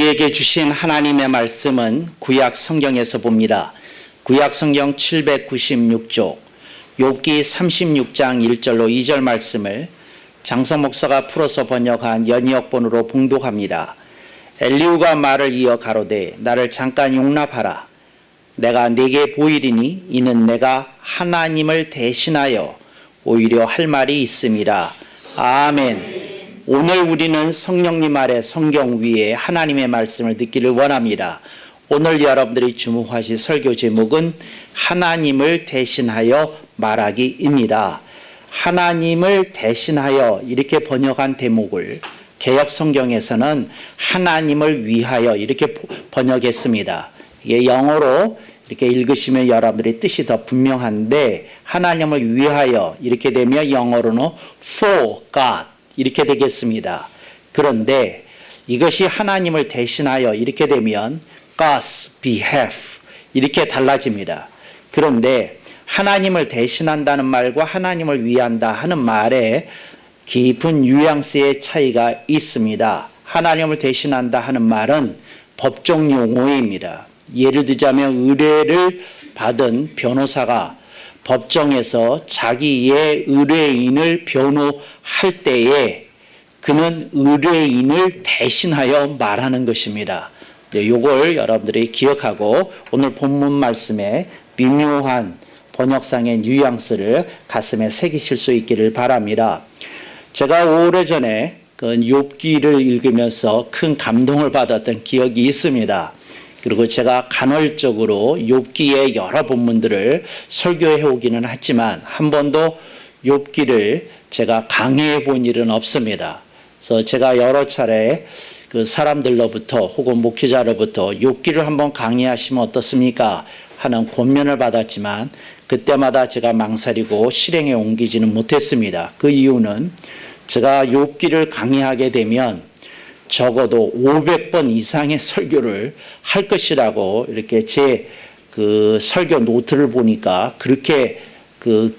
우리에게 주신 하나님의 말씀은 구약 성경에서 봅니다. 구약 성경 796쪽 욥기 36장 1절로 2절 말씀을 장성 목사가 풀어서 번역한 연이역본으로 봉독합니다. 엘리후가 말을 이어 가로되 나를 잠깐 용납하라. 내가 네게 보이리니 이는 내가 하나님을 대신하여 오히려 할 말이 있음이라. 아멘. 오늘 우리는 성령님 아래 성경 위에 하나님의 말씀을 듣기를 원합니다. 오늘 여러분들이 주목하실 설교 제목은 하나님을 대신하여 말하기입니다. 하나님을 대신하여 이렇게 번역한 대목을 개역 성경에서는 하나님을 위하여 이렇게 번역했습니다. 이게 영어로 이렇게 읽으시면 여러분들의 뜻이 더 분명한데 하나님을 위하여 이렇게 되면 영어로는 for God 이렇게 되겠습니다. 그런데 이것이 하나님을 대신하여 이렇게 되면 God's behalf 이렇게 달라집니다. 그런데 하나님을 대신한다는 말과 하나님을 위한다 하는 말에 깊은 뉘앙스의 차이가 있습니다. 하나님을 대신한다 하는 말은 법정 용어입니다. 예를 들자면 의뢰를 받은 변호사가 법정에서 자기의 의뢰인을 변호할 때에 그는 의뢰인을 대신하여 말하는 것입니다. 이걸 여러분들이 기억하고 오늘 본문 말씀에 미묘한 번역상의 뉘앙스를 가슴에 새기실 수 있기를 바랍니다. 제가 오래전에 그 욥기를 읽으면서 큰 감동을 받았던 기억이 있습니다. 그리고 제가 간헐적으로 욥기의 여러 본문들을 설교해 오기는 했지만 한 번도 욥기를 제가 강의해 본 일은 없습니다. 그래서 제가 여러 차례 그 사람들로부터 혹은 목회자로부터 욥기를 한번 강의하시면 어떻습니까? 하는 권면을 받았지만 그때마다 제가 망설이고 실행에 옮기지는 못했습니다. 그 이유는 제가 욥기를 강의하게 되면 적어도 500번 이상의 설교를 할 것이라고 이렇게 제 그 설교 노트를 보니까 그렇게 그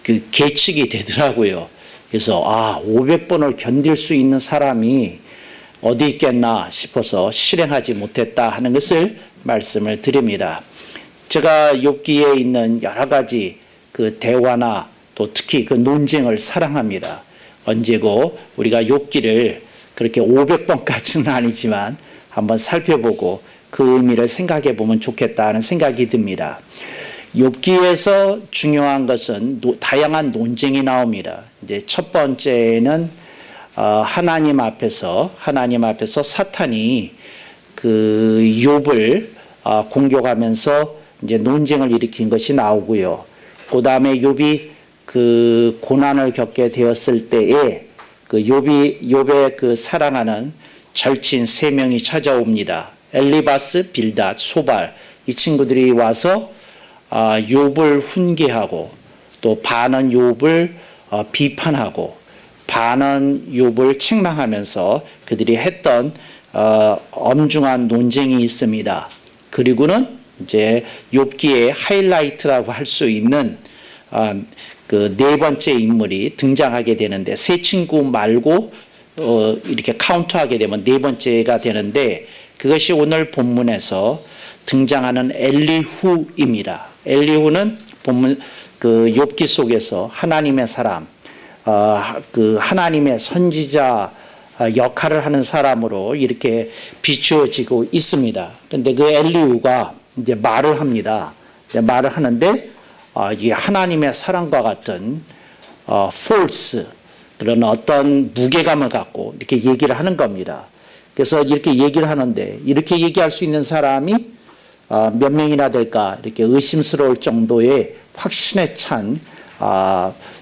계측이 되더라고요. 그래서 500번을 견딜 수 있는 사람이 어디 있겠나 싶어서 실행하지 못했다 하는 것을 말씀을 드립니다. 제가 욥기에 있는 여러 가지 그 대화나 또 특히 그 논쟁을 사랑합니다. 언제고 우리가 욥기를 그렇게 500번까지는 아니지만 한번 살펴보고 그 의미를 생각해 보면 좋겠다는 생각이 듭니다. 욥기에서 중요한 것은 다양한 논쟁이 나옵니다. 이제 첫 번째는 하나님 앞에서 사탄이 그 욥을 공격하면서 이제 논쟁을 일으킨 것이 나오고요. 그 다음에 욥이 그 고난을 겪게 되었을 때에 그 욥의 그 사랑하는 절친 3명이 찾아옵니다. 엘리바스, 빌닷, 소발 이 친구들이 와서 욥을 훈계하고 또 반은 욥을 비판하고 반은 욥을 책망하면서 그들이 했던 엄중한 논쟁이 있습니다. 그리고는 이제 욥기의 하이라이트라고 할 수 있는 그 네 번째 인물이 등장하게 되는데 세 친구 말고 이렇게 카운트하게 되면 네 번째가 되는데 그것이 오늘 본문에서 등장하는 엘리후입니다. 엘리후는 본문 그 욥기 속에서 하나님의 사람, 그 하나님의 선지자 역할을 하는 사람으로 이렇게 비추어지고 있습니다. 그런데 그 엘리후가 이제 말을 합니다. 말을 하는데 이 하나님의 사랑과 같은 false 그런 어떤 무게감을 갖고 이렇게 얘기를 하는 겁니다. 그래서 이렇게 얘기를 하는데 이렇게 얘기할 수 있는 사람이 몇 명이나 될까 이렇게 의심스러울 정도의 확신에 찬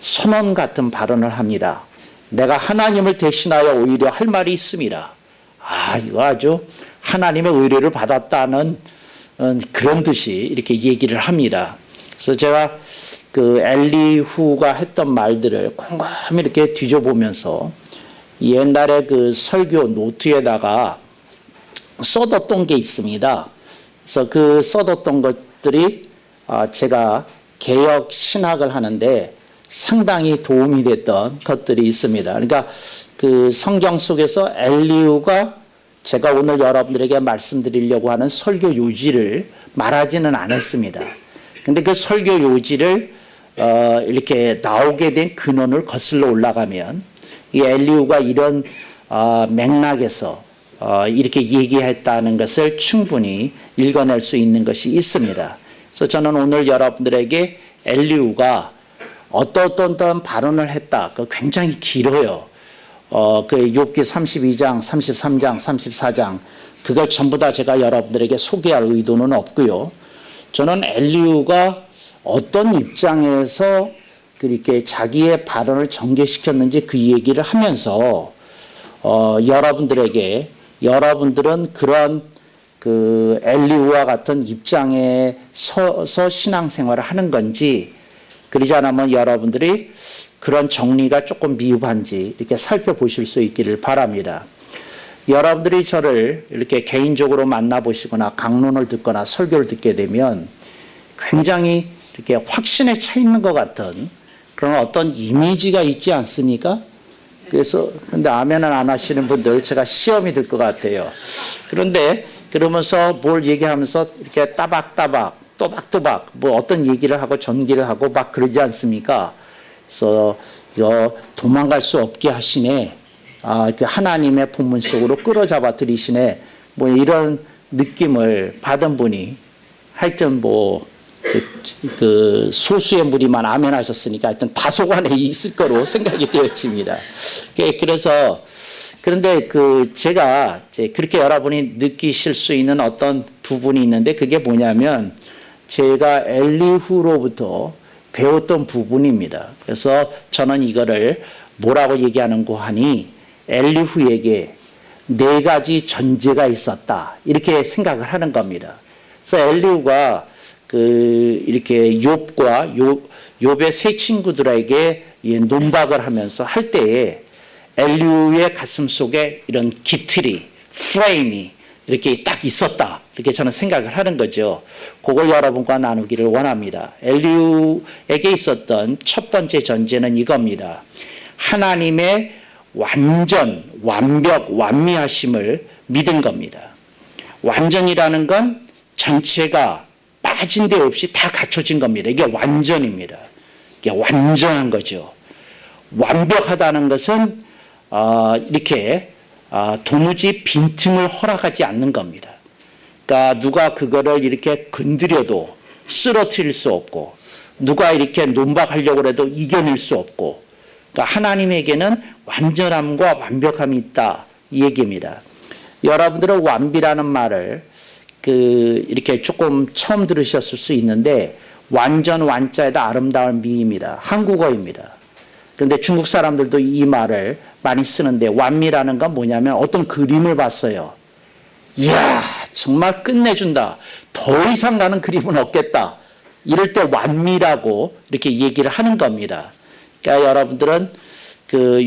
선언 같은 발언을 합니다. 내가 하나님을 대신하여 오히려 할 말이 있습니다. 이거 아주 하나님의 의뢰를 받았다는 그런 듯이 이렇게 얘기를 합니다. 그래서 제가 그 엘리후가 했던 말들을 곰곰이 이렇게 뒤져보면서 옛날에 그 설교 노트에다가 써뒀던 게 있습니다. 그래서 그 써뒀던 것들이 제가 개역 신학을 하는데 상당히 도움이 됐던 것들이 있습니다. 그러니까 그 성경 속에서 엘리후가 제가 오늘 여러분들에게 말씀드리려고 하는 설교 요지를 말하지는 않았습니다. 근데 그 설교 요지를 이렇게 나오게 된 근원을 거슬러 올라가면 이 엘리후가 이런 맥락에서 이렇게 얘기했다는 것을 충분히 읽어낼 수 있는 것이 있습니다. 그래서 저는 오늘 여러분들에게 엘리후가 어떤 발언을 했다. 그 굉장히 길어요. 그 욥기 32장, 33장, 34장 그걸 전부 다 제가 여러분들에게 소개할 의도는 없고요. 저는 엘리후가 어떤 입장에서 그렇게 자기의 발언을 전개시켰는지 그 얘기를 하면서 여러분들은 그런 그 엘리후와 같은 입장에 서서 신앙생활을 하는 건지 그러지 않으면 여러분들이 그런 정리가 조금 미흡한지 이렇게 살펴보실 수 있기를 바랍니다. 여러분들이 저를 이렇게 개인적으로 만나보시거나 강론을 듣거나 설교를 듣게 되면 굉장히 이렇게 확신에 차 있는 것 같은 그런 어떤 이미지가 있지 않습니까? 그래서 근데 아멘은 안 하시는 분들 제가 시험이 들 것 같아요. 그런데 그러면서 뭘 얘기하면서 이렇게 따박따박 또박또박 뭐 어떤 얘기를 하고 전기를 하고 막 그러지 않습니까? 그래서 도망갈 수 없게 하시네. 하나님의 본문 속으로 끌어잡아 들이시네. 뭐 이런 느낌을 받은 분이 하여튼 뭐 그 소수의 무리만 아멘 하셨으니까 하여튼 다소간에 있을 거로 생각이 되어집니다. 그래서 그런데 제가 그렇게 여러분이 느끼실 수 있는 어떤 부분이 있는데 그게 뭐냐면 제가 엘리후로부터 배웠던 부분입니다. 그래서 저는 이거를 뭐라고 얘기하는고 하니 엘리후에게 4가지 전제가 있었다. 이렇게 생각을 하는 겁니다. 그래서 엘리후가 이렇게 욥의 세 친구들에게 논박을 하면서 할 때에 엘리후의 가슴 속에 이런 기틀이, 프레임이 이렇게 딱 있었다. 이렇게 저는 생각을 하는 거죠. 그걸 여러분과 나누기를 원합니다. 엘리후에게 있었던 첫 번째 전제는 이겁니다. 하나님의 완전, 완벽, 완미하심을 믿은 겁니다. 완전이라는 건 전체가 빠진 데 없이 다 갖춰진 겁니다. 이게 완전입니다. 이게 완전한 거죠. 완벽하다는 것은 이렇게 도무지 빈틈을 허락하지 않는 겁니다. 그러니까 누가 그거를 이렇게 건드려도 쓰러뜨릴 수 없고 누가 이렇게 논박하려고 해도 이겨낼 수 없고 그러니까 하나님에게는 완전함과 완벽함이 있다 이 얘기입니다. 여러분들은 완비라는 말을 이렇게 조금 처음 들으셨을 수 있는데 완전 완자에다 아름다운 미입니다. 한국어입니다. 그런데 중국 사람들도 이 말을 많이 쓰는데 완미라는 건 뭐냐면 어떤 그림을 봤어요. 이야 정말 끝내준다. 더 이상 나는 그림은 없겠다. 이럴 때 완미라고 이렇게 얘기를 하는 겁니다. 그러니까 여러분들은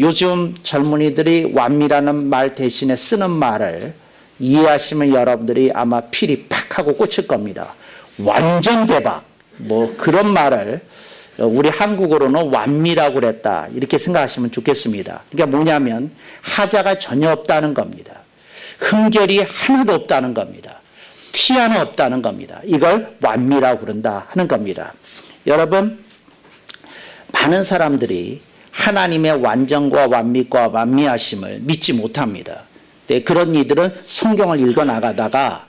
요즘 젊은이들이 완미라는 말 대신에 쓰는 말을 이해하시면 여러분들이 아마 필이 팍 하고 꽂힐 겁니다. 완전 대박. 뭐 그런 말을 우리 한국어로는 완미라고 그랬다. 이렇게 생각하시면 좋겠습니다. 그러니까 뭐냐면 하자가 전혀 없다는 겁니다. 흠결이 하나도 없다는 겁니다. 티 하나 없다는 겁니다. 이걸 완미라고 그런다 하는 겁니다. 여러분 많은 사람들이 하나님의 완전과 완미과 완미하심을 믿지 못합니다. 네, 그런 이들은 성경을 읽어나가다가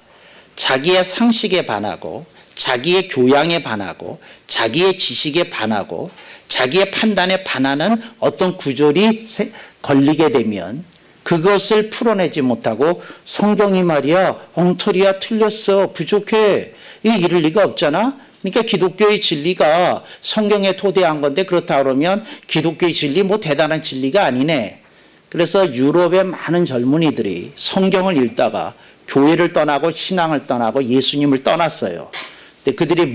자기의 상식에 반하고 자기의 교양에 반하고 자기의 지식에 반하고 자기의 판단에 반하는 어떤 구절이 걸리게 되면 그것을 풀어내지 못하고 성경이 말이야 엉터리야 틀렸어 부족해 이럴 리가 없잖아. 그러니까 기독교의 진리가 성경에 토대한 건데 그렇다 그러면 기독교의 진리 뭐 대단한 진리가 아니네. 그래서 유럽의 많은 젊은이들이 성경을 읽다가 교회를 떠나고 신앙을 떠나고 예수님을 떠났어요. 근데 그들이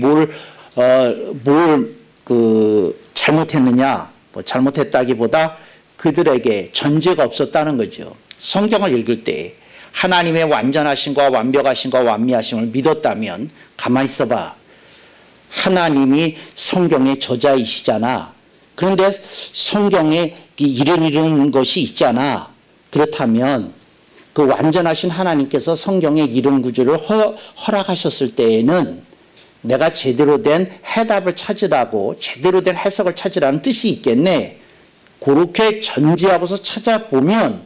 잘못했느냐? 뭐 잘못했다기보다 그들에게 전제가 없었다는 거죠. 성경을 읽을 때 하나님의 완전하심과 완벽하심과 완미하심을 믿었다면 가만히 있어봐. 하나님이 성경의 저자이시잖아. 그런데 성경에 이런 것이 있잖아. 그렇다면 그 완전하신 하나님께서 성경의 이론 구조를 허락하셨을 때에는 내가 제대로 된 해답을 찾으라고, 제대로 된 해석을 찾으라는 뜻이 있겠네. 그렇게 전제하고서 찾아보면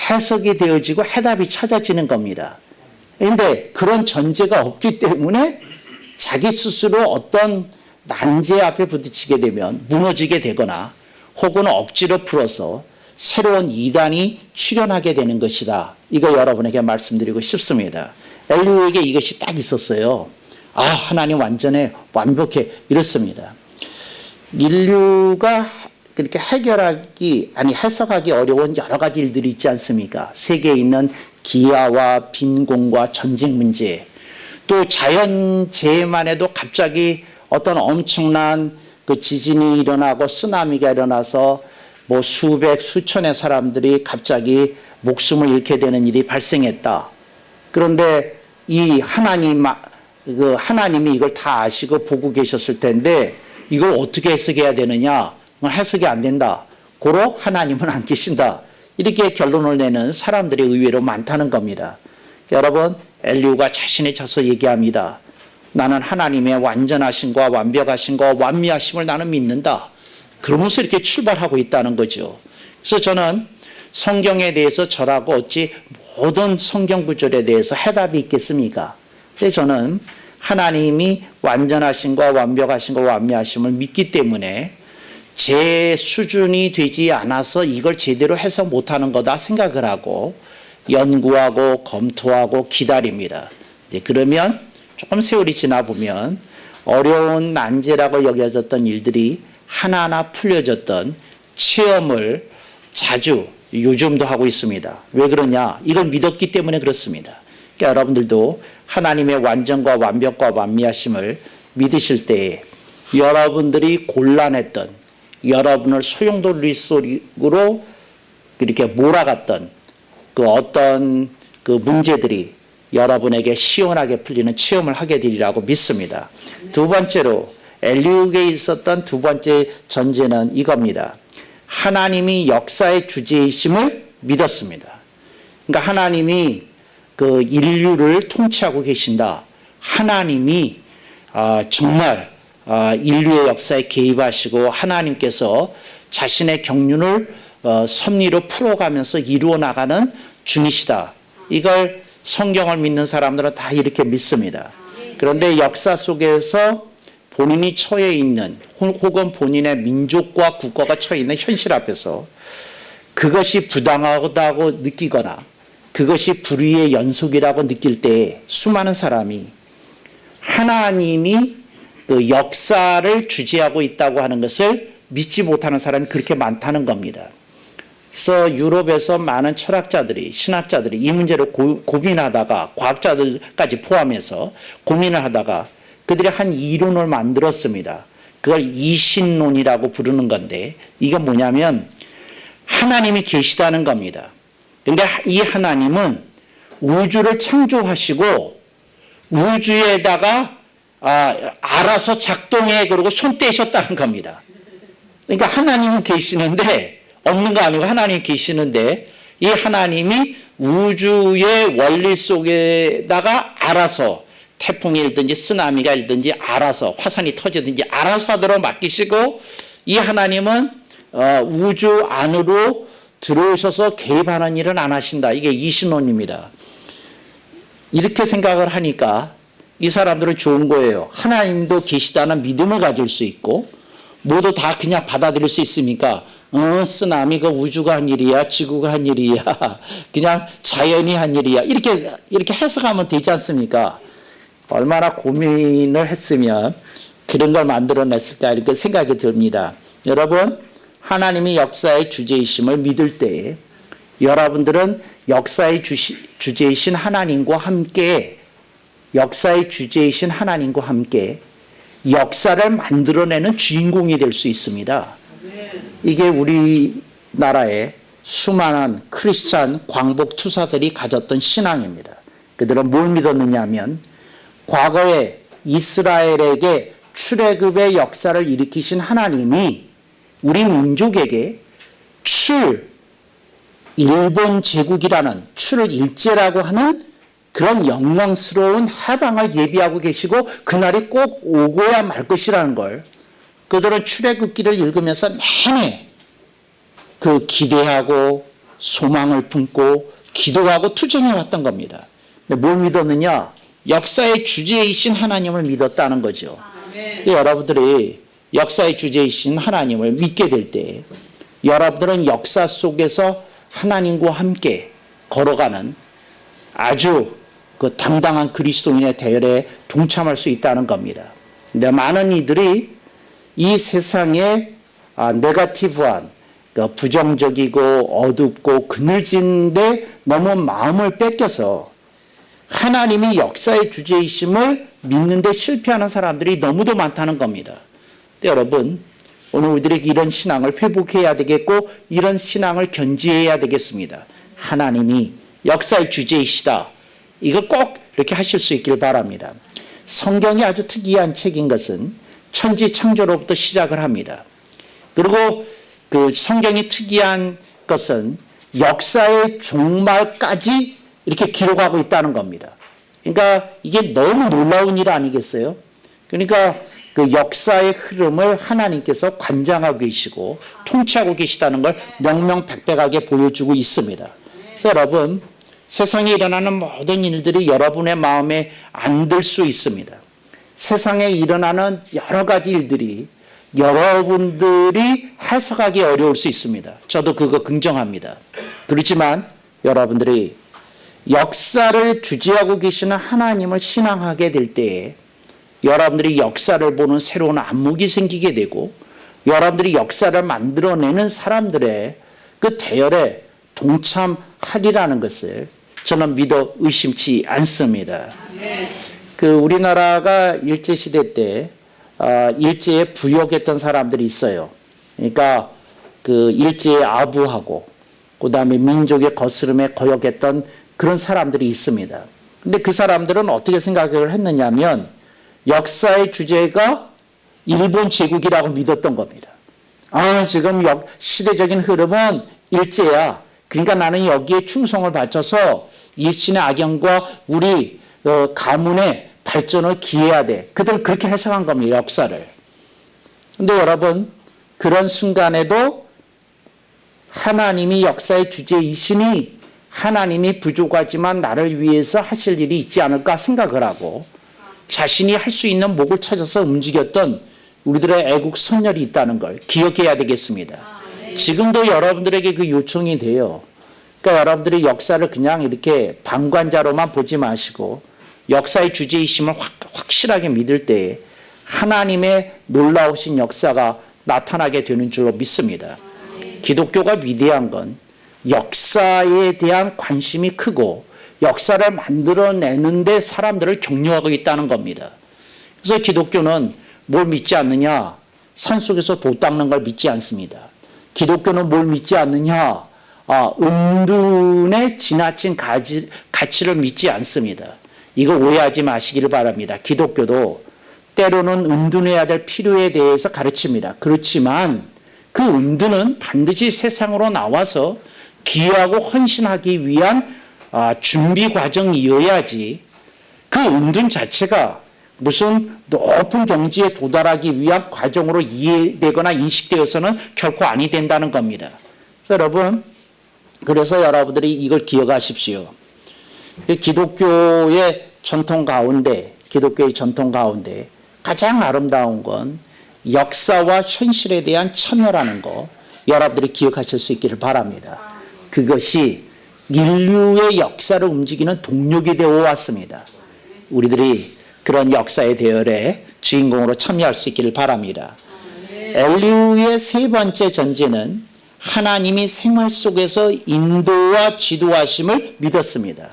해석이 되어지고 해답이 찾아지는 겁니다. 그런데 그런 전제가 없기 때문에 자기 스스로 어떤 난제 앞에 부딪히게 되면 무너지게 되거나 혹은 억지로 풀어서 새로운 이단이 출현하게 되는 것이다. 이거 여러분에게 말씀드리고 싶습니다. 엘리후에게 이것이 딱 있었어요. 아, 하나님 완전해, 완벽해, 이렇습니다. 인류가 그렇게 해석하기 어려운 여러 가지 일들이 있지 않습니까? 세계에 있는 기아와 빈곤과 전쟁 문제, 또 자연재해만 해도 갑자기 어떤 엄청난 그 지진이 일어나고 쓰나미가 일어나서 뭐 수백, 수천의 사람들이 갑자기 목숨을 잃게 되는 일이 발생했다. 그런데 이 하나님이 이걸 다 아시고 보고 계셨을 텐데 이걸 어떻게 해석해야 되느냐? 해석이 안 된다. 고로 하나님은 안 계신다. 이렇게 결론을 내는 사람들이 의외로 많다는 겁니다. 여러분, 엘리후가 자신의 자서 얘기합니다. 나는 하나님의 완전하심과 완벽하심과 완미하심을 나는 믿는다. 그러면서 이렇게 출발하고 있다는 거죠. 그래서 저는 성경에 대해서 저라고 어찌 모든 성경 구절에 대해서 해답이 있겠습니까? 근데 저는 하나님이 완전하심과 완벽하심과 완미하심을 믿기 때문에 제 수준이 되지 않아서 이걸 제대로 해석 못하는 거다 생각을 하고 연구하고 검토하고 기다립니다. 그러면 조금 세월이 지나 보면 어려운 난제라고 여겨졌던 일들이 하나하나 풀려졌던 체험을 자주 요즘도 하고 있습니다. 왜 그러냐? 이걸 믿었기 때문에 그렇습니다. 그러니까 여러분들도 하나님의 완전과 완벽과 완미하심을 믿으실 때에 여러분들이 곤란했던, 여러분을 소용돌이 속으로 이렇게 몰아갔던 그 어떤 그 문제들이 여러분에게 시원하게 풀리는 체험을 하게 되리라고 믿습니다. 두 번째로 엘리후에게 있었던 두 번째 전제는 이겁니다. 하나님이 역사의 주제이심을 믿었습니다. 그러니까 하나님이 그 인류를 통치하고 계신다. 하나님이 정말 인류의 역사에 개입하시고 하나님께서 자신의 경륜을 섭리로 풀어가면서 이루어 나가는 중이시다. 이걸 성경을 믿는 사람들은 다 이렇게 믿습니다. 그런데 역사 속에서 본인이 처해 있는 혹은 본인의 민족과 국가가 처해 있는 현실 앞에서 그것이 부당하다고 느끼거나 그것이 불의의 연속이라고 느낄 때 수많은 사람이 하나님이 그 역사를 주재하고 있다고 하는 것을 믿지 못하는 사람이 그렇게 많다는 겁니다. 그래서 유럽에서 많은 철학자들이, 신학자들이 이 문제를 고민하다가 과학자들까지 포함해서 고민을 하다가 그들이 한 이론을 만들었습니다. 그걸 이신론이라고 부르는 건데 이건 뭐냐면 하나님이 계시다는 겁니다. 그런데 이 하나님은 우주를 창조하시고 우주에다가 알아서 작동해 그러고 손 떼셨다는 겁니다. 그러니까 하나님은 계시는데 없는 거 아니고 하나님이 계시는데 이 하나님이 우주의 원리 속에다가 알아서 태풍이 일든지 쓰나미가 일든지 알아서 화산이 터지든지 알아서 하도록 맡기시고 이 하나님은 우주 안으로 들어오셔서 개입하는 일은 안 하신다. 이게 이신론입니다. 이렇게 생각을 하니까 이 사람들은 좋은 거예요. 하나님도 계시다는 믿음을 가질 수 있고 모두 다 그냥 받아들일 수 있으니까 쓰나미가 우주가 한 일이야, 지구가 한 일이야, 그냥 자연이 한 일이야 이렇게 해석하면 되지 않습니까? 얼마나 고민을 했으면 그런 걸 만들어냈을까 이렇게 생각이 듭니다. 여러분, 하나님이 역사의 주제이심을 믿을 때 여러분들은 역사의 주제이신 하나님과 함께 역사의 주제이신 하나님과 함께 역사를 만들어내는 주인공이 될 수 있습니다. 이게 우리나라의 수많은 크리스찬 광복 투사들이 가졌던 신앙입니다. 그들은 뭘 믿었느냐 하면 과거에 이스라엘에게 출애굽의 역사를 일으키신 하나님이 우리 민족에게 일본 제국이라는 출일제라고 하는 그런 영광스러운 해방을 예비하고 계시고 그날이 꼭 오고야 말 것이라는 걸 그들은 출애굽기를 읽으면서 내내 그 기대하고 소망을 품고 기도하고 투쟁해 왔던 겁니다. 근데 뭘 믿었느냐? 역사의 주제이신 하나님을 믿었다는 거죠. 여러분들이 역사의 주제이신 하나님을 믿게 될 때 여러분들은 역사 속에서 하나님과 함께 걸어가는 아주 그 당당한 그리스도인의 대열에 동참할 수 있다는 겁니다. 근데 많은 이들이 이 세상에 네거티브한 부정적이고 어둡고 그늘진데 너무 마음을 뺏겨서 하나님이 역사의 주제이심을 믿는데 실패하는 사람들이 너무도 많다는 겁니다. 여러분, 오늘 우리들이 이런 신앙을 회복해야 되겠고 이런 신앙을 견지해야 되겠습니다. 하나님이 역사의 주제이시다. 이거 꼭 이렇게 하실 수 있길 바랍니다. 성경이 아주 특이한 책인 것은 천지 창조로부터 시작을 합니다. 그리고 그 성경이 특이한 것은 역사의 종말까지 이렇게 기록하고 있다는 겁니다. 그러니까 이게 너무 놀라운 일 아니겠어요? 그러니까 그 역사의 흐름을 하나님께서 관장하고 계시고 통치하고 계시다는 걸 명명백백하게 보여주고 있습니다. 그래서 여러분, 세상에 일어나는 모든 일들이 여러분의 마음에 안 들 수 있습니다. 세상에 일어나는 여러 가지 일들이 여러분들이 해석하기 어려울 수 있습니다. 저도 그거 긍정합니다. 그렇지만 여러분들이 역사를 주재하고 계시는 하나님을 신앙하게 될 때에 여러분들이 역사를 보는 새로운 안목이 생기게 되고 여러분들이 역사를 만들어내는 사람들의 그 대열에 동참하리라는 것을 저는 믿어 의심치 않습니다. 그 우리나라가 일제시대 때 일제에 부역했던 사람들이 있어요. 그러니까 그 일제에 아부하고 그 다음에 민족의 거스름에 거역했던 그런 사람들이 있습니다. 근데 그 사람들은 어떻게 생각을 했느냐면 역사의 주제가 일본 제국이라고 믿었던 겁니다. 지금 시대적인 흐름은 일제야. 그러니까 나는 여기에 충성을 바쳐서 일신의 악영과 우리 가문의 발전을 기해야 돼. 그들은 그렇게 해석한 겁니다. 역사를. 그런데 여러분, 그런 순간에도 하나님이 역사의 주제이시니 하나님이 부족하지만 나를 위해서 하실 일이 있지 않을까 생각을 하고 자신이 할 수 있는 목을 찾아서 움직였던 우리들의 애국 선열이 있다는 걸 기억해야 되겠습니다. 지금도 여러분들에게 그 요청이 돼요. 그러니까 여러분들이 역사를 그냥 이렇게 방관자로만 보지 마시고 역사의 주제이심을 확실하게 믿을 때 하나님의 놀라우신 역사가 나타나게 되는 줄로 믿습니다. 기독교가 위대한 건 역사에 대한 관심이 크고 역사를 만들어내는데 사람들을 격려하고 있다는 겁니다. 그래서 기독교는 뭘 믿지 않느냐? 산속에서 도 닦는 걸 믿지 않습니다. 기독교는 뭘 믿지 않느냐? 은둔의 지나친 가치를 믿지 않습니다. 이거 오해하지 마시기를 바랍니다. 기독교도 때로는 은둔해야 될 필요에 대해서 가르칩니다. 그렇지만 그 은둔은 반드시 세상으로 나와서 기여하고 헌신하기 위한 준비 과정이어야지 그 은둔 자체가 무슨 높은 경지에 도달하기 위한 과정으로 이해되거나 인식되어서는 결코 아니 된다는 겁니다. 그래서 여러분들이 이걸 기억하십시오. 기독교의 전통 가운데 가장 아름다운 건 역사와 현실에 대한 참여라는 거 여러분들이 기억하실 수 있기를 바랍니다. 그것이 인류의 역사를 움직이는 동력이 되어 왔습니다. 우리들이 그런 역사의 대열에 주인공으로 참여할 수 있기를 바랍니다. 엘리후의 세 번째 전제는 하나님이 생활 속에서 인도와 지도하심을 믿었습니다.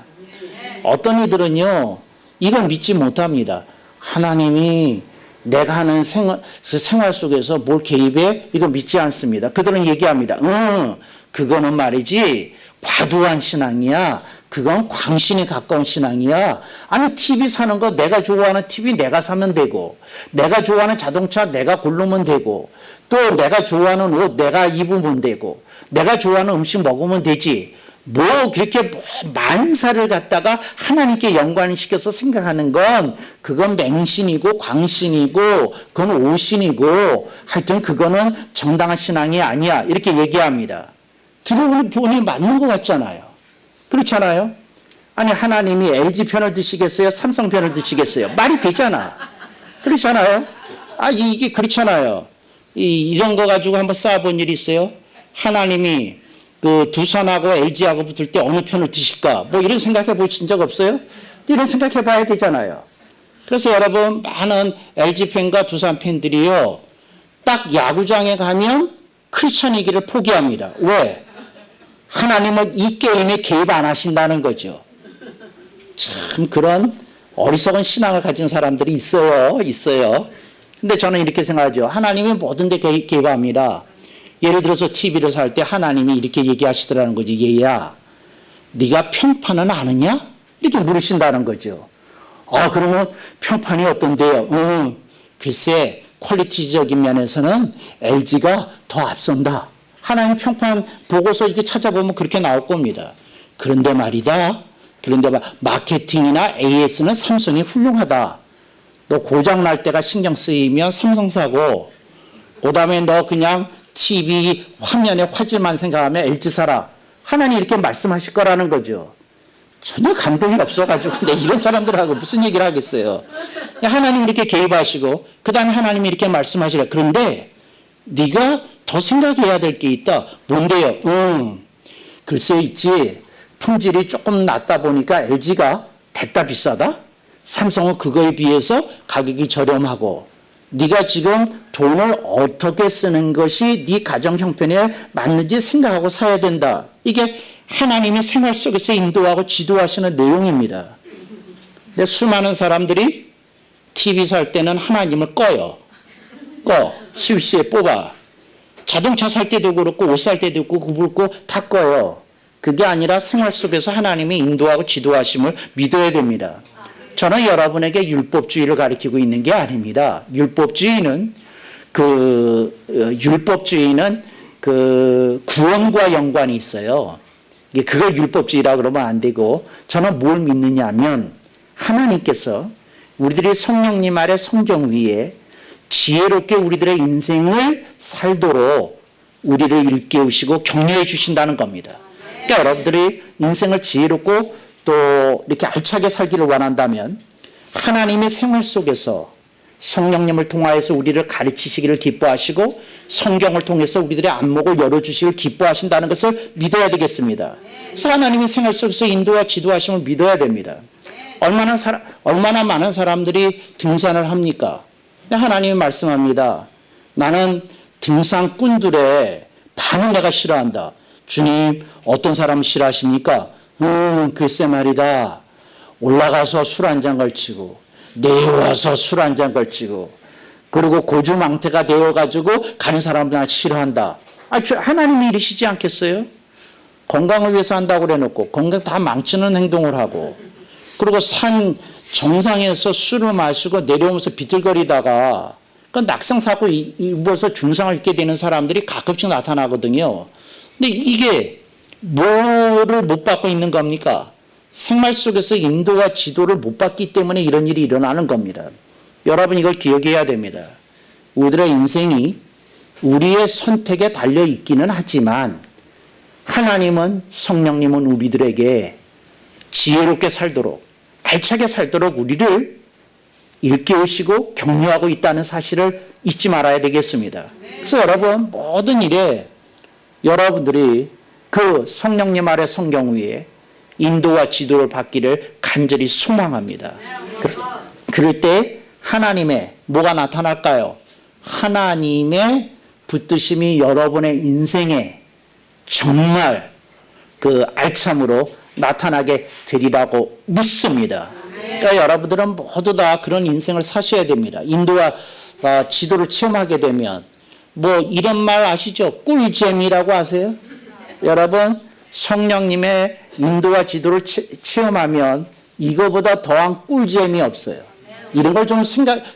어떤 이들은요, 이걸 믿지 못합니다. 하나님이 내가 하는 생활 속에서 뭘 개입해? 이거 믿지 않습니다. 그들은 얘기합니다. 그거는 말이지 과도한 신앙이야. 그건 광신에 가까운 신앙이야. 아니 TV 사는 거 내가 좋아하는 TV 내가 사면 되고 내가 좋아하는 자동차 내가 고르면 되고 또 내가 좋아하는 옷 내가 입으면 되고 내가 좋아하는 음식 먹으면 되지. 뭐 그렇게 만사를 갖다가 하나님께 연관시켜서 생각하는 건 그건 맹신이고 광신이고 그건 오신이고 하여튼 그거는 정당한 신앙이 아니야. 이렇게 얘기합니다. 들어보니 맞는 것 같잖아요. 그렇잖아요. 아니 하나님이 LG 편을 드시겠어요? 삼성 편을 드시겠어요? 말이 되잖아. 그렇잖아요. 이게 그렇잖아요. 이런 거 가지고 한번 쌓아본 일이 있어요? 하나님이 그 두산하고 LG하고 붙을 때 어느 편을 드실까? 뭐 이런 생각해 보신 적 없어요? 이런 생각해 봐야 되잖아요. 그래서 여러분 많은 LG 팬과 두산 팬들이요. 딱 야구장에 가면 크리스찬이기를 포기합니다. 왜? 하나님은 이 게임에 개입 안 하신다는 거죠. 참 그런 어리석은 신앙을 가진 사람들이 있어요. 근데 저는 이렇게 생각하죠. 하나님이 모든 데 개입합니다. 예를 들어서 TV를 살 때 하나님이 이렇게 얘기하시더라는 거지. 얘야, 네가 평판은 아느냐? 이렇게 물으신다는 거죠. 그러면 평판이 어떤데요? 글쎄 퀄리티적인 면에서는 LG가 더 앞선다. 하나님 평판 보고서 이렇게 찾아보면 그렇게 나올 겁니다. 그런데 말이다. 마케팅이나 AS는 삼성이 훌륭하다. 너 고장 날 때가 신경 쓰이면 삼성 사고, 그 다음에 너 그냥 TV 화면에 화질만 생각하면 LG 사라. 하나님 이렇게 말씀하실 거라는 거죠. 전혀 감동이 없어가지고 근데 이런 사람들하고 무슨 얘기를 하겠어요. 하나님 이렇게 개입하시고 그 다음에 하나님이 이렇게 말씀하시라. 그런데 네가 더 생각해야 될 게 있다. 뭔데요? 글쎄 있지. 품질이 조금 낮다 보니까 LG가 됐다 비싸다. 삼성은 그거에 비해서 가격이 저렴하고 네가 지금 돈을 어떻게 쓰는 것이 네 가정 형편에 맞는지 생각하고 사야 된다. 이게 하나님의 생활 속에서 인도하고 지도하시는 내용입니다. 근데 수많은 사람들이 TV 살 때는 하나님을 꺼요. 스위치에 뽑아. 자동차 살 때도 그렇고 옷 살 때도 그렇고 다 꺼요. 그게 아니라 생활 속에서 하나님이 인도하고 지도하심을 믿어야 됩니다. 저는 여러분에게 율법주의를 가르치고 있는 게 아닙니다. 율법주의는 그 구원과 연관이 있어요. 그걸 율법주의라 그러면 안 되고 저는 뭘 믿느냐 하면 하나님께서 우리들이 성령님 아래 성경 위에 지혜롭게 우리들의 인생을 살도록 우리를 일깨우시고 격려해 주신다는 겁니다. 그러니까 여러분들이 인생을 지혜롭고 또 이렇게 알차게 살기를 원한다면 하나님의 생활 속에서 성령님을 통하여서 우리를 가르치시기를 기뻐하시고 성경을 통해서 우리들의 안목을 열어주시기를 기뻐하신다는 것을 믿어야 되겠습니다. 그래서 하나님의 생활 속에서 인도와 지도하심을 믿어야 됩니다. 얼마나 많은 사람들이 등산을 합니까? 하나님이 말씀합니다. 나는 등산꾼들의 반은 내가 싫어한다. 주님, 어떤 사람을 싫어하십니까? 글쎄 말이다. 올라가서 술 한잔 걸치고 내려와서 술 한잔 걸치고 그리고 고주망태가 되어가지고 가는 사람들 나 싫어한다. 하나님이 이러시지 않겠어요? 건강을 위해서 한다고 그래놓고 건강 다 망치는 행동을 하고 그리고 산 정상에서 술을 마시고 내려오면서 비틀거리다가 낙상사고 입어서 중상을 입게 되는 사람들이 가끔씩 나타나거든요. 근데 이게 뭐를 못 받고 있는 겁니까? 생활 속에서 인도와 지도를 못 받기 때문에 이런 일이 일어나는 겁니다. 여러분 이걸 기억해야 됩니다. 우리들의 인생이 우리의 선택에 달려 있기는 하지만 하나님은 성령님은 우리들에게 지혜롭게 살도록 알차게 살도록 우리를 일깨우시고 격려하고 있다는 사실을 잊지 말아야 되겠습니다. 그래서 여러분 모든 일에 여러분들이 그 성령님 아래 성경 위에 인도와 지도를 받기를 간절히 소망합니다. 그럴 때 하나님의 뭐가 나타날까요? 하나님의 붙드심이 여러분의 인생에 정말 그 알참으로 나타나게 되리라고 믿습니다. 그러니까 여러분들은 모두 다 그런 인생을 사셔야 됩니다. 인도와 지도를 체험하게 되면 뭐 이런 말 아시죠? 꿀잼이라고 아세요? 여러분 성령님의 인도와 지도를 체험하면 이거보다 더한 꿀잼이 없어요. 이런 걸 좀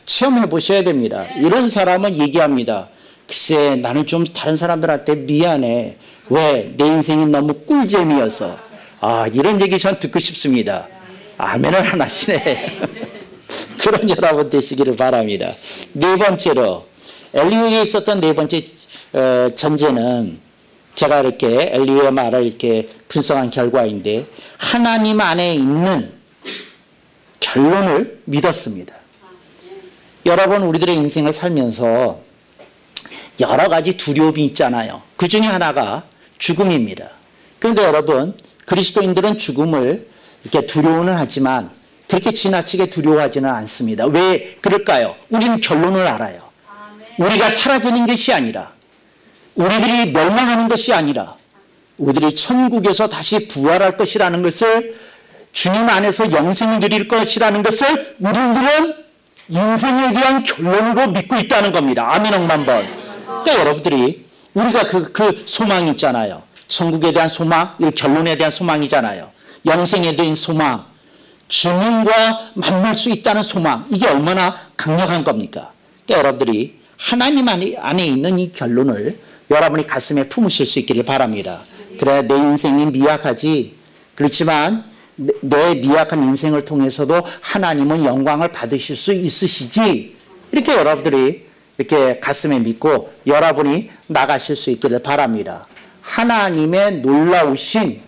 체험해 보셔야 됩니다. 이런 사람은 얘기합니다. 글쎄 나는 좀 다른 사람들한테 미안해. 왜? 내 인생이 너무 꿀잼이어서. 아, 이런 얘기 전 듣고 싶습니다. 아멘을 안 하시네. 그런 여러분 되시기를 바랍니다. 네 번째로 엘리후에 있었던 네 번째 전제는 제가 이렇게 엘리후의 말을 이렇게 분석한 결과인데 하나님 안에 있는 결론을 믿었습니다. 여러분 우리들의 인생을 살면서 여러 가지 두려움이 있잖아요. 그 중에 하나가 죽음입니다. 그런데 여러분 그리스도인들은 죽음을 이렇게 두려워는 하지만 그렇게 지나치게 두려워하지는 않습니다. 왜 그럴까요? 우리는 결론을 알아요. 우리가 사라지는 것이 아니라 우리들이 멸망하는 것이 아니라 우리들이 천국에서 다시 부활할 것이라는 것을 주님 안에서 영생을 누릴 것이라는 것을 우리들은 인생에 대한 결론으로 믿고 있다는 겁니다. 아멘 억만번. 그러니까 여러분들이 우리가 그 소망이 있잖아요. 천국에 대한 소망, 결론에 대한 소망이잖아요. 영생에 대한 소망, 주님과 만날 수 있다는 소망, 이게 얼마나 강력한 겁니까? 그러니까 여러분들이 하나님 안에 있는 이 결론을 여러분이 가슴에 품으실 수 있기를 바랍니다. 그래야 내 인생이 미약하지, 그렇지만 내 미약한 인생을 통해서도 하나님은 영광을 받으실 수 있으시지, 이렇게 여러분들이 이렇게 가슴에 믿고 여러분이 나가실 수 있기를 바랍니다. 하나님의 놀라우신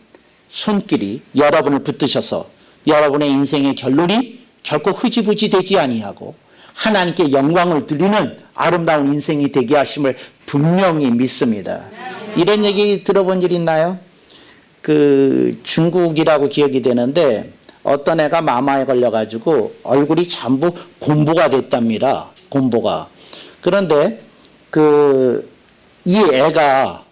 손길이 여러분을 붙드셔서 여러분의 인생의 결론이 결코 흐지부지 되지 아니하고 하나님께 영광을 드리는 아름다운 인생이 되게 하심을 분명히 믿습니다. 이런 얘기 들어본 일 있나요? 그 중국이라고 기억이 되는데 어떤 애가 마마에 걸려가지고 얼굴이 전부 곰보가 됐답니다. 곰보가. 그런데 이 애가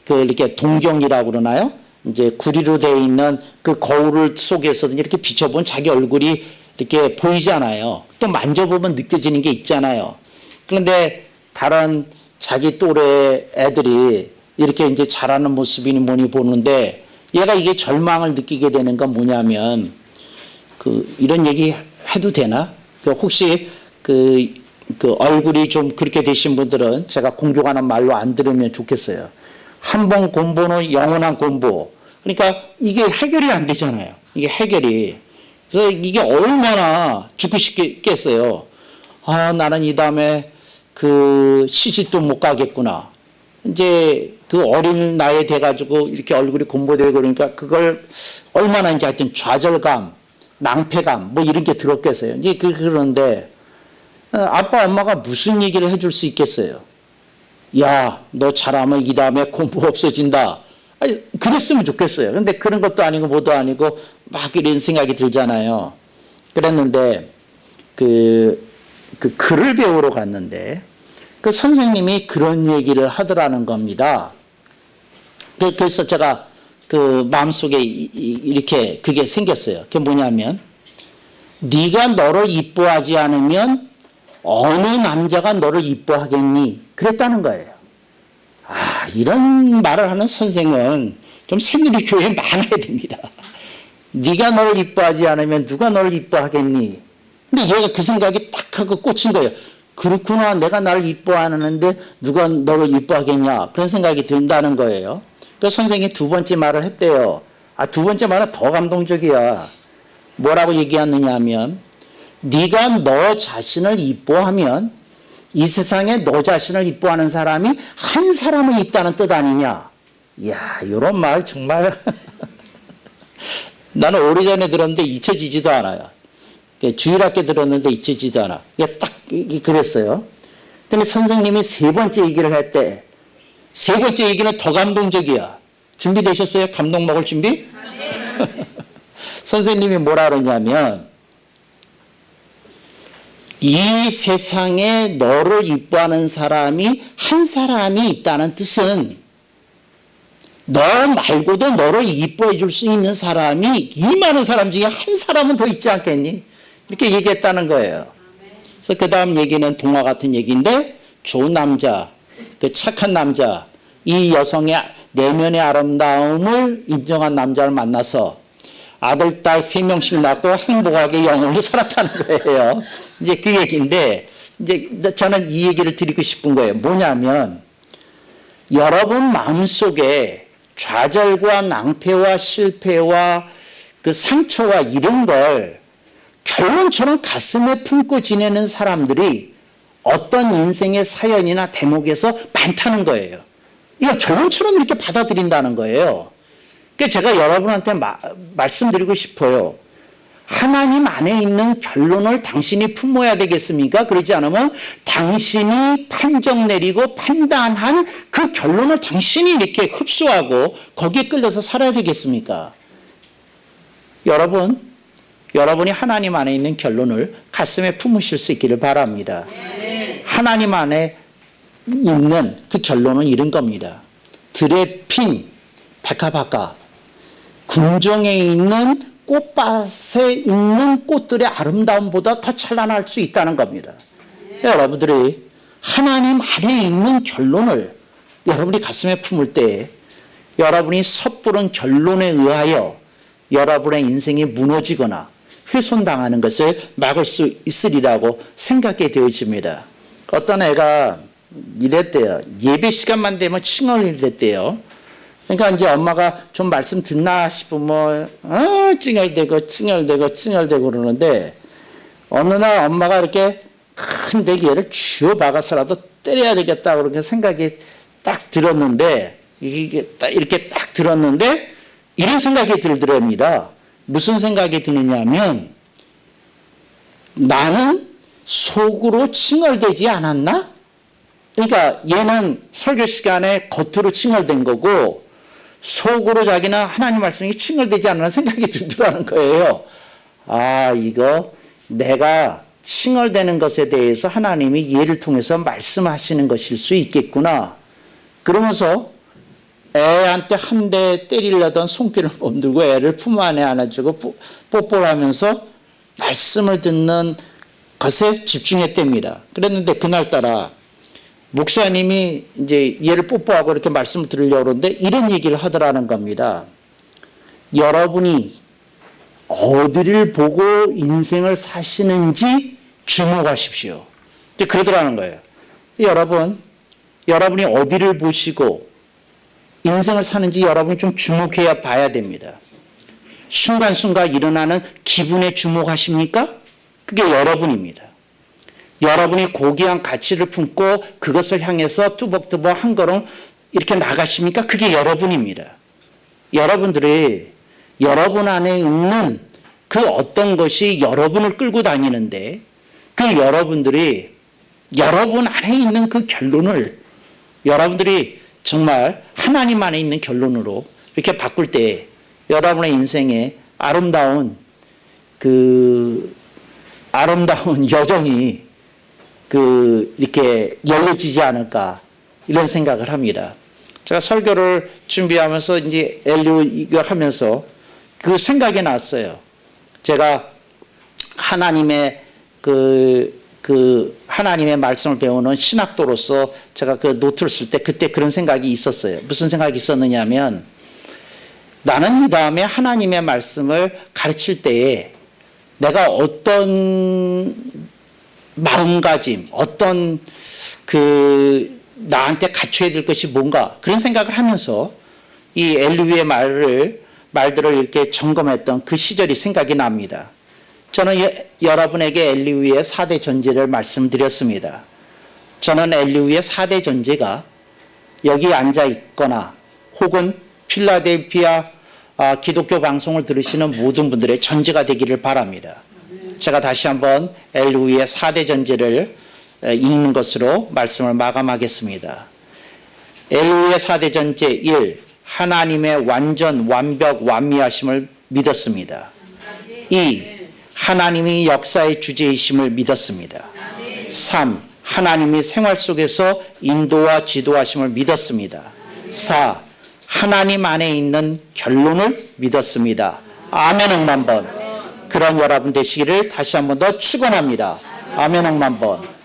이렇게 동경이라고 그러나요? 이제 구리로 되어 있는 그 거울 속에서 이렇게 비춰본 자기 얼굴이 이렇게 보이잖아요. 또 만져보면 느껴지는 게 있잖아요. 그런데 다른 자기 또래 애들이 이렇게 이제 자라는 모습이니 뭐니 보는데 얘가 이게 절망을 느끼게 되는 건 뭐냐면 이런 얘기 해도 되나? 혹시 그 얼굴이 좀 그렇게 되신 분들은 제가 공격하는 말로 안 들으면 좋겠어요. 한 번 곰보는 영원한 곰보. 그러니까 이게 해결이 안 되잖아요. 이게 해결이. 그래서 이게 얼마나 죽고 싶겠어요. 아, 나는 이 다음에 시집도 못 가겠구나. 이제 어린 나이에 돼가지고 이렇게 얼굴이 곰보되고 그러니까 그걸 얼마나 이제 하여튼 좌절감, 낭패감, 뭐 이런 게 들었겠어요. 이게 그런데 아빠, 엄마가 무슨 얘기를 해줄 수 있겠어요? 야, 너 잘하면 이 다음에 공부 없어진다. 아니, 그랬으면 좋겠어요. 근데 그런 것도 아니고 뭐도 아니고 막 이런 생각이 들잖아요. 그랬는데 글을 배우러 갔는데 그 선생님이 그런 얘기를 하더라는 겁니다. 그래서 제가 마음속에 이렇게 그게 생겼어요. 그게 뭐냐면 네가 너를 이뻐하지 않으면 어느 남자가 너를 이뻐하겠니? 그랬다는 거예요. 아, 이런 말을 하는 선생은 좀 새누리 교회에 많아야 됩니다. 네가 너를 이뻐하지 않으면 누가 너를 이뻐하겠니? 근데 얘가 그 생각이 딱 하고 꽂힌 거예요. 그렇구나, 내가 나를 이뻐하는데 누가 너를 이뻐하겠냐? 그런 생각이 든다는 거예요. 그래서 선생님이 두 번째 말을 했대요. 아, 두 번째 말은 더 감동적이야. 뭐라고 얘기하느냐 하면 네가 너 자신을 이뻐하면 이 세상에 너 자신을 이뻐하는 사람이 한 사람은 있다는 뜻 아니냐. 이야, 이런 말 정말 나는 오래전에 들었는데 잊혀지지도 않아요. 주일학교 들었는데 잊혀지지도 않아. 딱 그랬어요. 근데 선생님이 세 번째 얘기를 했대. 세 번째 얘기는 더 감동적이야. 준비되셨어요? 감동 먹을 준비? 선생님이 뭐라 그러냐면 이 세상에 너를 이뻐하는 사람이 한 사람이 있다는 뜻은 너 말고도 너를 이뻐해 줄 수 있는 사람이 이 많은 사람 중에 한 사람은 더 있지 않겠니? 이렇게 얘기했다는 거예요. 그래서 그 다음 얘기는 동화 같은 얘기인데 좋은 남자, 착한 남자, 이 여성의 내면의 아름다움을 인정한 남자를 만나서 아들, 딸 3명씩 낳고 행복하게 영원히 살았다는 거예요. 이제 그 얘기인데, 이제 저는 이 얘기를 드리고 싶은 거예요. 뭐냐면, 여러분 마음속에 좌절과 낭패와 실패와 그 상처와 이런 걸 결론처럼 가슴에 품고 지내는 사람들이 어떤 인생의 사연이나 대목에서 많다는 거예요. 이거 결론처럼 이렇게 받아들인다는 거예요. 그러니까 제가 여러분한테 말씀드리고 싶어요. 하나님 안에 있는 결론을 당신이 품어야 되겠습니까? 그러지 않으면 당신이 판정 내리고 판단한 그 결론을 당신이 이렇게 흡수하고 거기에 끌려서 살아야 되겠습니까? 여러분이 하나님 안에 있는 결론을 가슴에 품으실 수 있기를 바랍니다. 하나님 안에 있는 그 결론은 이런 겁니다. 들에 핀 백합화가 궁정에 있는 꽃밭에 있는 꽃들의 아름다움보다 더 찬란할 수 있다는 겁니다. 여러분들이 하나님 안에 있는 결론을 여러분이 가슴에 품을 때 여러분이 섣부른 결론에 의하여 여러분의 인생이 무너지거나 훼손당하는 것을 막을 수 있으리라고 생각이 되어집니다. 어떤 애가 이랬대요. 예배 시간만 되면 칭얼댔대요. 그러니까 이제 엄마가 좀 말씀 듣나 싶으면 칭얼대고 그러는데 어느 날 엄마가 이렇게 큰 대기를 쥐어 박아서라도 때려야 되겠다 그렇게 생각이 딱 들었는데 이렇게 딱 들었는데 이런 생각이 들더랍니다. 무슨 생각이 드느냐면 나는 속으로 칭얼대지 않았나? 그러니까 얘는 설교 시간에 겉으로 칭얼댄 거고 속으로 자기는 하나님 말씀이 칭얼대지 않는 생각이 들더라는 거예요. 아, 이거 내가 칭얼대는 것에 대해서 하나님이 얘를 통해서 말씀하시는 것일 수 있겠구나. 그러면서 애한테 한 대 때리려던 손길을 멈들고 애를 품 안에 안아주고 뽀뽀를 하면서 말씀을 듣는 것에 집중했답니다. 그랬는데 그날따라 목사님이 이제 얘를 뽀뽀하고 이렇게 말씀을 들으려고 그러는데 이런 얘기를 하더라는 겁니다. 여러분이 어디를 보고 인생을 사시는지 주목하십시오. 그러더라는 거예요. 여러분이 어디를 보시고 인생을 사는지 여러분이 좀 주목해야 봐야 됩니다. 순간순간 일어나는 기분에 주목하십니까? 그게 여러분입니다. 여러분이 고귀한 가치를 품고 그것을 향해서 뚜벅뚜벅 한 걸음 이렇게 나가십니까? 그게 여러분입니다. 여러분들이 여러분 안에 있는 그 어떤 것이 여러분을 끌고 다니는데 그 여러분들이 여러분 안에 있는 그 결론을 여러분들이 정말 하나님 안에 있는 결론으로 이렇게 바꿀 때 여러분의 인생에 아름다운 여정이 이렇게 열려지지 않을까 이런 생각을 합니다. 제가 설교를 준비하면서 이제 엘리오 이거 하면서 그 생각이 났어요. 제가 하나님의 하나님의 말씀을 배우는 신학도로서 제가 그 노트를 쓸 때 그때 그런 생각이 있었어요. 무슨 생각이 있었느냐면 나는 이 다음에 하나님의 말씀을 가르칠 때에 내가 어떤 마음가짐, 어떤 나한테 갖춰야 될 것이 뭔가 그런 생각을 하면서 이 엘리후의 말들을 이렇게 점검했던 그 시절이 생각이 납니다. 저는 여러분에게 엘리후의 4대 전제를 말씀드렸습니다. 저는 엘리후의 4대 전제가 여기 앉아 있거나 혹은 필라델피아 기독교 방송을 들으시는 모든 분들의 전제가 되기를 바랍니다. 제가 다시 한번 엘리후의 4대 전제를 읽는 것으로 말씀을 마감하겠습니다. 엘리후의 4대 전제 1. 하나님의 완전, 완벽, 완미하심을 믿었습니다. 2. 하나님이 역사의 주제이심을 믿었습니다. 3. 하나님이 생활 속에서 인도와 지도하심을 믿었습니다. 4. 하나님 안에 있는 결론을 믿었습니다. 아멘 억만 번. 그런 여러분 되시기를 다시 한 번 더 축원합니다. 아멘 억만 번.